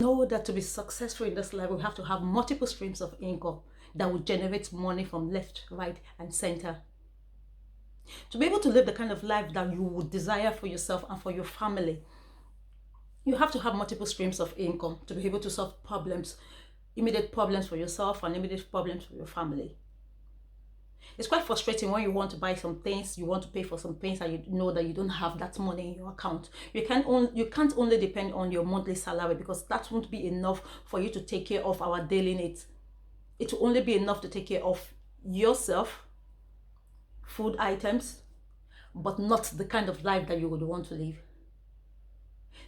Know that to be successful in this life, we have to have multiple streams of income that will generate money from left, right, and center. To be able to live the kind of life that you would desire for yourself and for your family, you have to have multiple streams of income to be able to solve problems, immediate problems for yourself and immediate problems for your family. It's quite frustrating when you want to buy some things, you want to pay for some things, and you know that you don't have that money in your account. You can't only depend on your monthly salary, because that won't be enough for you to take care of our daily needs. It will only be enough to take care of yourself, food items, but not the kind of life that you would want to live.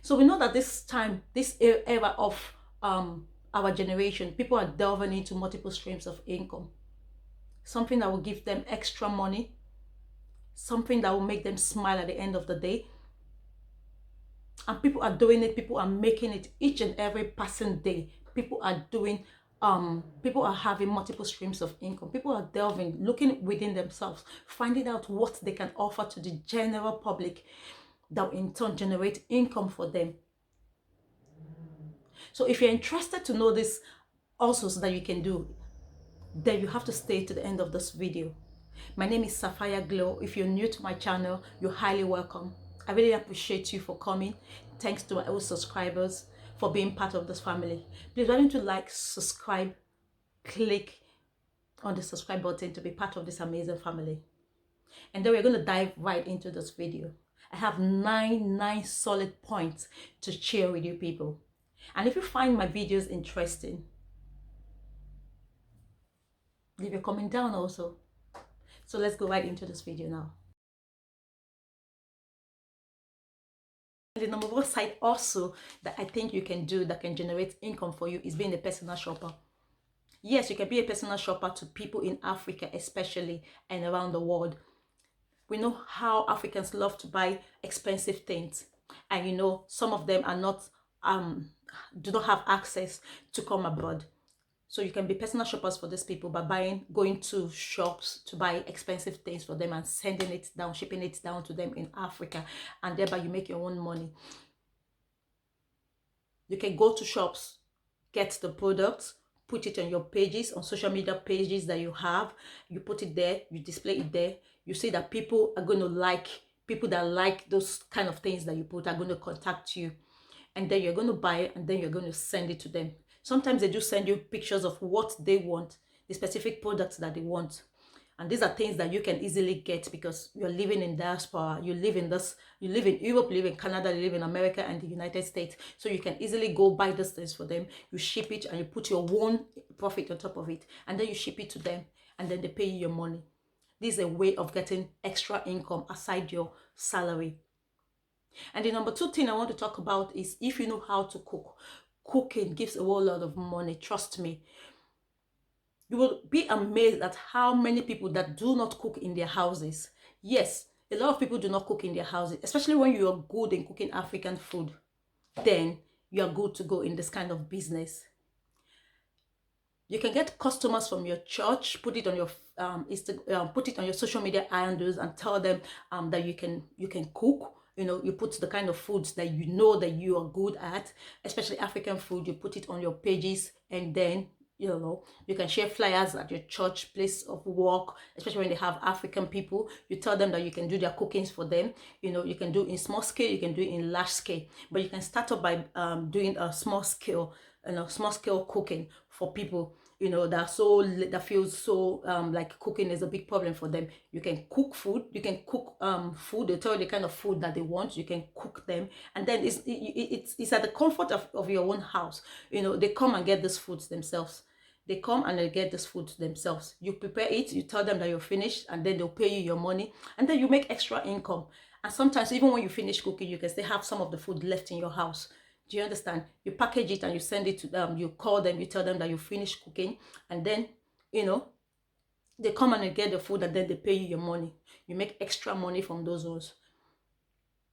So we know that this era of our generation, people are delving into multiple streams of income. Something that will give them extra money, something that will make them smile at the end of the day. And people are doing it, people are making it each and every passing day. People are having multiple streams of income. People are delving, looking within themselves, finding out what they can offer to the general public that will in turn generate income for them. So if you're interested to know this also so that you can do, then you have to stay to the end of this video. My name is Sapphire Glow. If you're new to my channel, you're highly welcome. I really appreciate you for coming. Thanks to my old subscribers for being part of this family. Please why don't you like, subscribe, click on the subscribe button to be part of this amazing family. And then we're going to dive right into this video. I have nine solid points to share with you people. And if you find my videos interesting, leave a comment down also. So let's go right into this video now. The number one side also that I think you can do that can generate income for you is being a personal shopper. Yes, you can be a personal shopper to people in Africa especially, and around the world. We know how Africans love to buy expensive things, and you know some of them are not do not have access to come abroad. So you can be personal shoppers for these people by going to shops to buy expensive things for them and sending it down, shipping it down to them in Africa, and thereby you make your own money. You can go to shops, get the products, put it on your pages, on social media pages that you have. You put it there, you display it there. You see that people are going to like, people that like those kind of things that you put are going to contact you. And then you're going to buy it, and then you're going to send it to them. Sometimes they do send you pictures of what they want, the specific products that they want. And these are things that you can easily get because you're living in diaspora. You live in Europe, you live in Canada, you live in America and the United States. So you can easily go buy these things for them. You ship it and you put your own profit on top of it. And then you ship it to them and then they pay you your money. This is a way of getting extra income aside your salary. And the number two thing I want to talk about is if you know how to cook. Cooking gives a whole lot of money, trust me. You will be amazed at how many people that do not cook in their houses. Yes, a lot of people do not cook in their houses, especially when you are good in cooking African food. Then you are good to go in this kind of business. You can get customers from your church, put it on your put it on your social media handles and tell them that you can cook. You know, you put the kind of foods that you know that you are good at, especially African food. You put it on your pages, and then you know you can share flyers at your church, place of work, especially when they have African people. You tell them that you can do their cookings for them. You know, you can do in small scale, you can do it in large scale, but you can start up by doing a small scale cooking for people, you know, that feels so like cooking is a big problem for them. You can cook food, you can cook food. They tell you the kind of food that they want, you can cook them, and then it's at the comfort of your own house. You know, they come and get these foods themselves. They come and they get this food themselves. You prepare it, you tell them that you're finished, and then they'll pay you your money, and then you make extra income. And sometimes even when you finish cooking, you can still have some of the food left in your house. Do you understand? You package it and you send it to them. You call them, you tell them that you finished cooking, and then, you know, they come and they get the food, and then they pay you your money. You make extra money from those ones.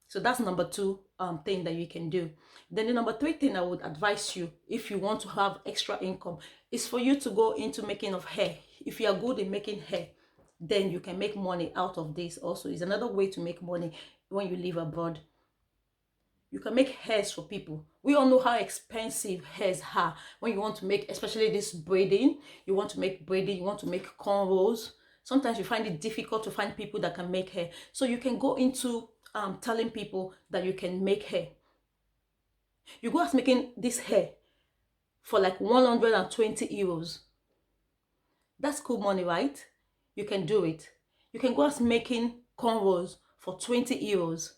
So that's number two thing that you can do. Then the number three thing I would advise you, if you want to have extra income, is for you to go into making of hair. If you are good in making hair, then you can make money out of this also. It's another way to make money when you live abroad. You can make hairs for people. We all know how expensive hairs are. When you want to make, especially this braiding, you want to make braiding, you want to make cornrows. Sometimes you find it difficult to find people that can make hair. So you can go into telling people that you can make hair. You go as making this hair for like 120 euros. That's cool money, right? You can do it. You can go as making cornrows for 20 euros.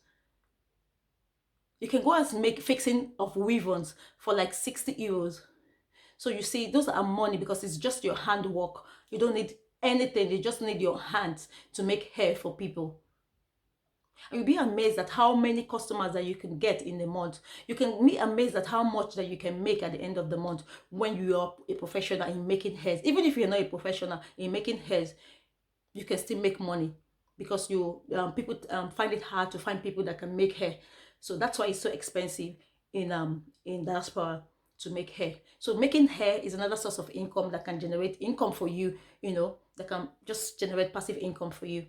You can go as make fixing of weave-ons for like 60 euros. So you see, those are money because it's just your handwork. You don't need anything. You just need your hands to make hair for people. You'll be amazed at how many customers that you can get in a month. You can be amazed at how much that you can make at the end of the month when you are a professional in making hairs. Even if you're not a professional in making hairs, you can still make money because people find it hard to find people that can make hair. So that's why it's so expensive in diaspora to make hair. So making hair is another source of income that can generate income for you, that can just generate passive income for you.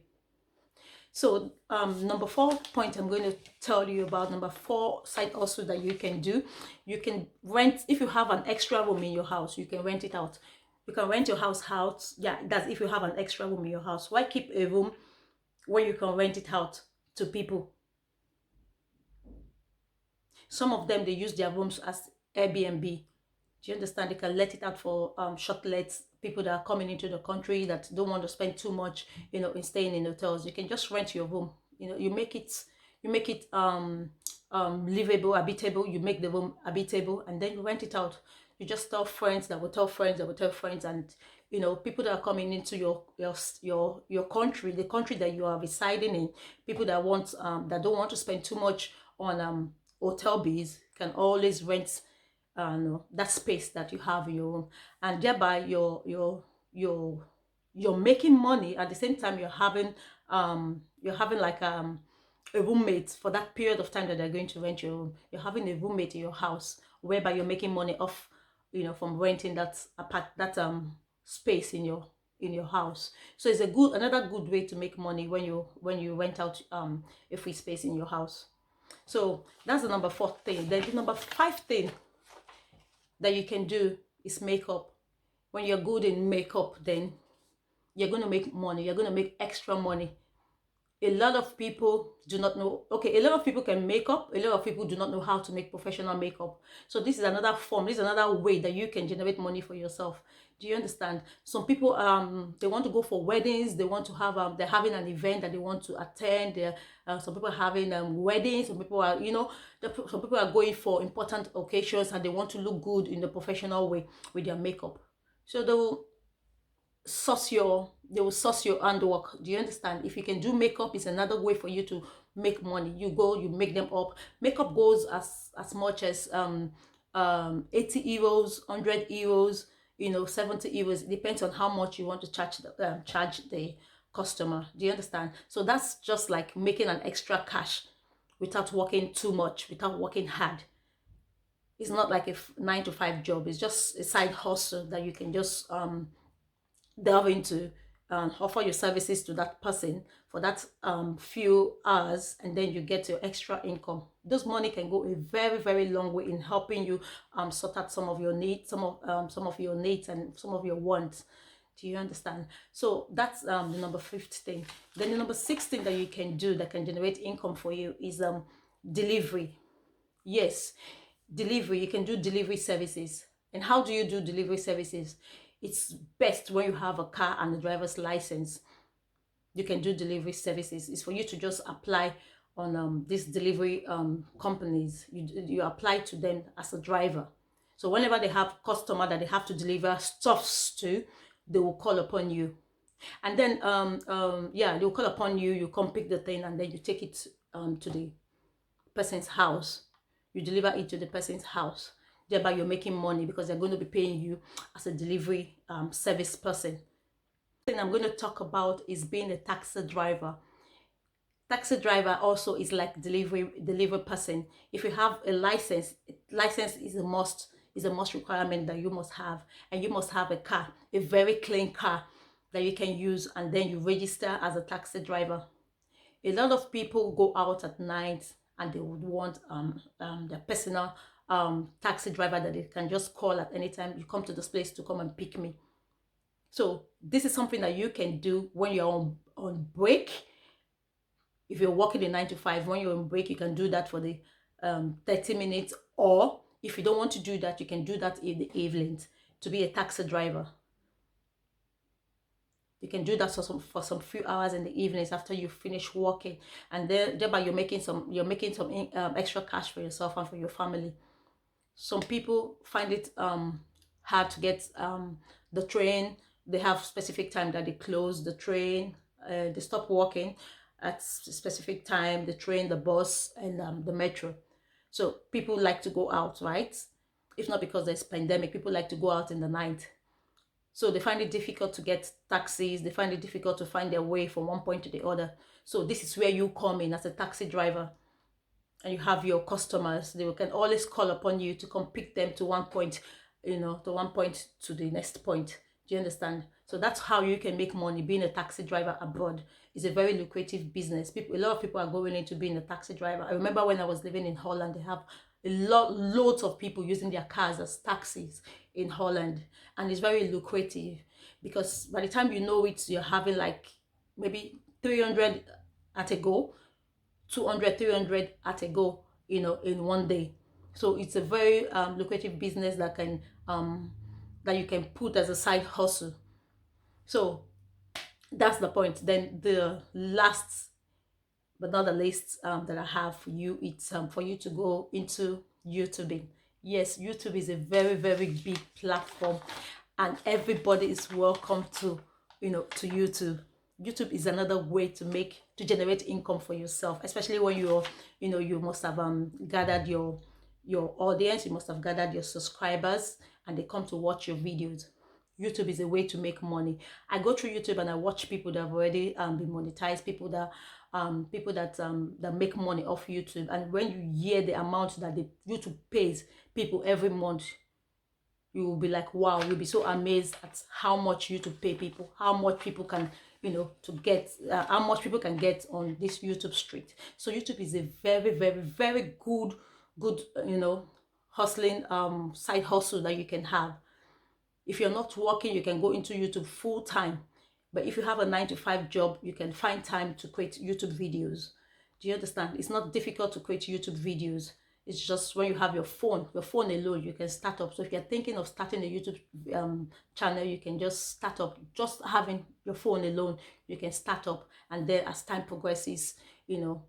So number 4 point I'm going to tell you about, number 4 side also that you can do. You can rent. If you have an extra room in your house, you can rent it out. You can rent your house out. Yeah, that's if you have an extra room in your house. Why keep a room where you can rent it out to people? Some of them, they use their rooms as Airbnb. Do you understand? They can let it out for short lets, people that are coming into the country that don't want to spend too much, in staying in hotels. You can just rent your room. You make it livable, habitable. You make the room habitable, and then you rent it out. You just tell friends that will tell friends that will tell friends, and people that are coming into your country, the country that you are residing in, people that don't want to spend too much on hotel bills, can always rent that space that you have in your room, and thereby you're making money. At the same time, you're having like a roommate for that period of time that they're going to rent your room. You're having a roommate in your house, whereby you're making money off from renting that space in your house. So it's another good way to make money when you rent out a free space in your house. So that's the number 4 thing. Then the number 5 thing that you can do is makeup. When you're good in makeup, then you're going to make money. You're going to make extra money. A lot of people do not know. Okay, a lot of people can make up. A lot of people do not know how to make professional makeup. So this is another form. This is another way that you can generate money for yourself. Do you understand? Some people they want to go for weddings. They want to have they're having an event that they want to attend. Some people are having weddings. Some people are some people are going for important occasions and they want to look good in the professional way with their makeup. So they will source your handwork. Do you understand? If you can do makeup, it's another way for you to make money. You make them up. Makeup goes as much as 80 euros, 100 euros, 70 euros. It depends on how much you want to charge the customer. Do you understand? So that's just like making an extra cash without working too much, without working hard. It's not like a 9-to-5 job. It's just a side hustle that you can just delve into, offer your services to that person for that few hours, and then you get your extra income. This money can go a very, very long way in helping you sort out some of your needs, some of your needs and some of your wants. Do you understand? So that's the number 5th thing. Then the number 6 thing that you can do that can generate income for you is delivery. Yes, delivery. You can do delivery services. And how do you do delivery services? It's best when you have a car and a driver's license. You can do delivery services. It's for you to just apply on these delivery companies. You apply to them as a driver. So whenever they have customer that they have to deliver stuffs to, they will call upon you. And then they will call upon you. You come pick the thing and then you take it to the person's house. You deliver it to the person's house. Thereby you're making money because they're going to be paying you as a delivery service person. The thing I'm going to talk about is being a taxi driver. Taxi driver also is like delivery person. If you have a license is a must requirement that you must have, and you must have a car, a very clean car that you can use, and then you register as a taxi driver. A lot of people go out at night and they would want their personal taxi driver that they can just call at any time. You come to this place to come and pick me. So this is something that you can do when you're on break. If you're working a 9 to 5, when you're on break, you can do that for the 30 minutes. Or if you don't want to do that, you can do that in the evenings to be a taxi driver. You can do that for some few hours in the evenings after you finish working, and thereby you're making some extra cash for yourself and for your family. Some people find it hard to get the train. They have specific time that they close the train. They stop working at specific time, the train, the bus, and the metro. So people like to go out, right? If not because there's pandemic, people like to go out in the night. So they find it difficult to get taxis. They find it difficult to find their way from one point to the other. So this is where you come in as a taxi driver, and you have your customers. They can always call upon you to come pick them to one point, to one point to the next point. Do you understand? So that's how you can make money. Being a taxi driver abroad is a very lucrative business. A lot of people are going into being a taxi driver. I remember when I was living in Holland, they have loads of people using their cars as taxis in Holland, and it's very lucrative because by the time you know it, you're having like maybe 300 at a go, 200, 300 at a go, in one day. So it's a very lucrative business that you can put as a side hustle. So that's the point. Then the last but not the least that I have for you, it's for you to go into YouTubing. Yes, YouTube is a very, very big platform, and everybody is welcome to YouTube. YouTube is another way to generate income for yourself, especially when you must have gathered your audience, you must have gathered your subscribers, and they come to watch your videos. YouTube is a way to make money. I go through YouTube and I watch people that have already been monetized, people that make money off YouTube. And when you hear the amount that the YouTube pays people every month, you will be like, wow, you'll be so amazed at how much YouTube pay people, how much people can how much people can get on this YouTube street. So YouTube is a very, very, very good hustling side hustle that you can have. If you're not working, you can go into YouTube full time. But if you have a 9 to 5 job, you can find time to create YouTube videos. Do you understand? It's not difficult to create YouTube videos. It's just when you have your phone alone, you can start up. So if you're thinking of starting a YouTube channel, you can just start up. Just having your phone alone, you can start up. And then as time progresses, you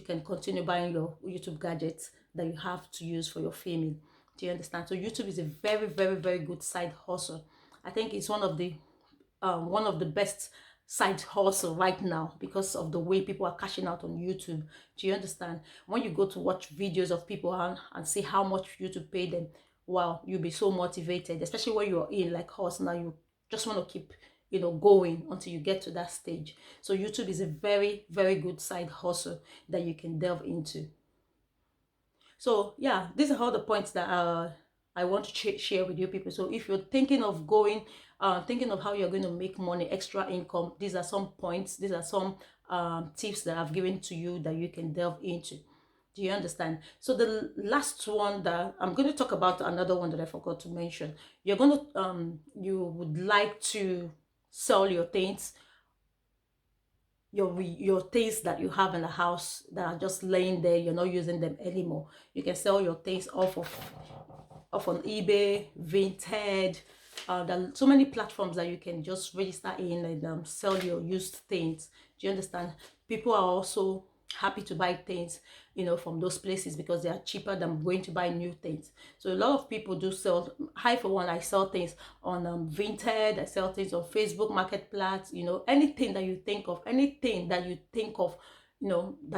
can continue buying your YouTube gadgets that you have to use for your filming. Do you understand? So YouTube is a very, very, very good side hustle. I think it's one of the best side hustle right now because of the way people are cashing out on YouTube. Do you understand? When you go to watch videos of people and see how much YouTube pay them, wow, you'll be so motivated, especially when you're in like us now. You just want to keep going until you get to that stage. So YouTube is a very, very good side hustle that you can delve into. So yeah, these are all the points that I want to share with you people. So if you're thinking of thinking of how you're going to make money, extra income, these are some points, these are some tips that I've given to you that you can delve into. Do you understand? So the last one that I'm going to talk about, another one that I forgot to mention. You're going to you would like to sell your things, your things that you have in the house that are just laying there, you're not using them anymore. You can sell your things off on eBay, Vinted. There are so many platforms that you can just register in and sell your used things. Do you understand? People are also happy to buy things from those places because they are cheaper than going to buy new things. So a lot of people do sell. For one, I sell things on Vinted. I sell things on Facebook Marketplace. Anything that you think of, that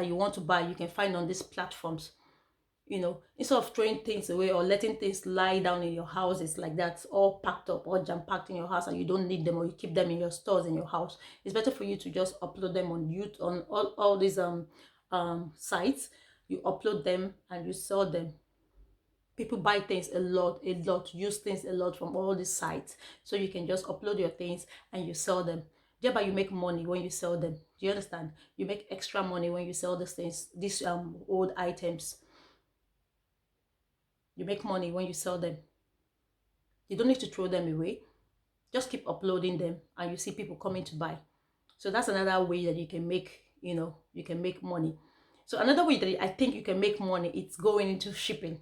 you want to buy, you can find on these platforms. Instead of throwing things away or letting things lie down in your house, it's like that's all packed up or jam-packed in your house and you don't need them, or you keep them in your stores in your house. It's better for you to just upload them on YouTube, on all these sites. You upload them and you sell them. People buy things a lot, use things a lot from all these sites. So you can just upload your things and you sell them. thereby you make money when you sell them. Do you understand? You make extra money when you sell these things, these old items. You make money when you sell them. You don't need to throw them away. Just keep uploading them and you see people coming to buy. So that's another way that you can make, you can make money. So another way that I think you can make money, it's going into shipping.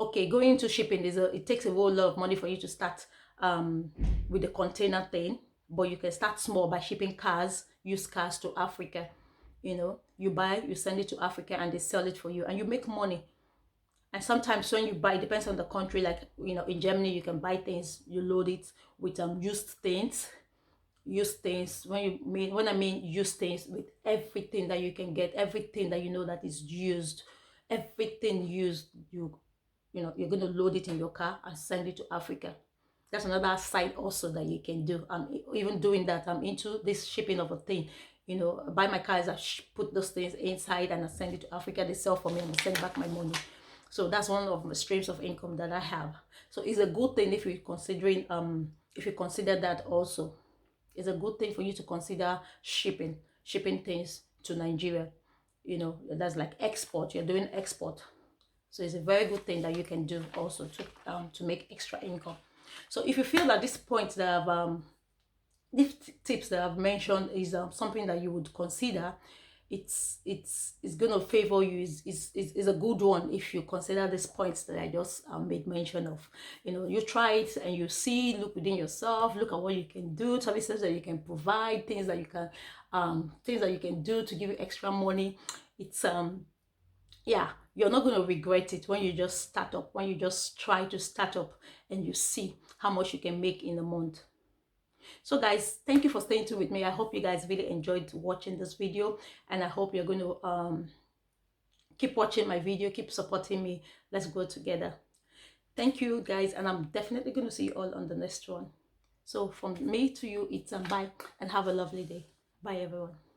Okay, going into shipping it takes a whole lot of money for you to start with the container thing, but you can start small by shipping cars, used cars to Africa. You buy, you send it to Africa and they sell it for you and you make money. And sometimes when you buy, it depends on the country, like in Germany you can buy things, you load it with used things. When I mean used things, with everything that you can get, everything that that is used, everything used, you're going to load it in your car and send it to Africa. That's another side also that you can do. I'm even doing that. I'm into this shipping of a thing. Buy my cars, I put those things inside and I send it to Africa. They sell for me and I send back my money. So that's one of the streams of income that I have. So it's a good thing if you consider that also. It's a good thing for you to consider shipping things to Nigeria. That's like export. You're doing export. So it's a very good thing that you can do also to make extra income. So if you feel that this point that these tips that I've mentioned is something that you would consider, it's going to favor you, is a good one if you consider these points that I just made mention of. You try it and you see, look within yourself, look at what you can do, services that you can provide, things that you can do to give you extra money. It's yeah, you're not going to regret it when you just start up, when you just try to start up and you see how much you can make in a month. So guys, thank you for staying tuned with me. I hope you guys really enjoyed watching this video, and I hope you're going to keep watching my video, keep supporting me. Let's grow together. Thank you guys, and I'm definitely going to see you all on the next one. So from me to you, it's bye and have a lovely day. Bye everyone.